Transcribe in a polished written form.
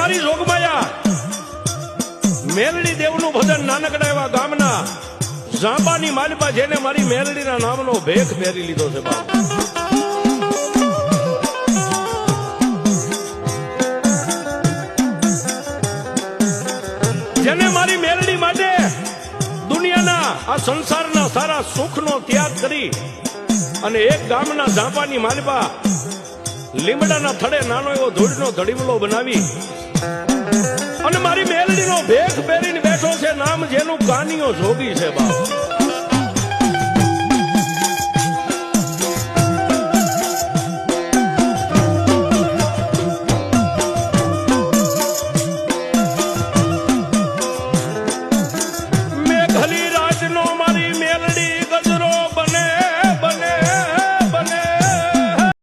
મારી જોગમાયા મેલડી દેવનું ભજન નાનકડા એવા ગામના ઝાંપાની માલપા જેને મારી મેલડીના નામનો ભેખ પહેરી લીધો છે બાપ. જેને મારી મેલડી માટે દુનિયાના આ સંસારના સારા સુખનો ત્યાગ કરી અને એક ગામના ઝાંપાની માલપા લીમડાના થડે નાનો એવો ધૂળનો ધડીમલો બનાવી અને મારી મેલડીનો ભેખ પહેરીને બેઠો છે. નામ જેનું કાનિયો જોગી છે બાપ.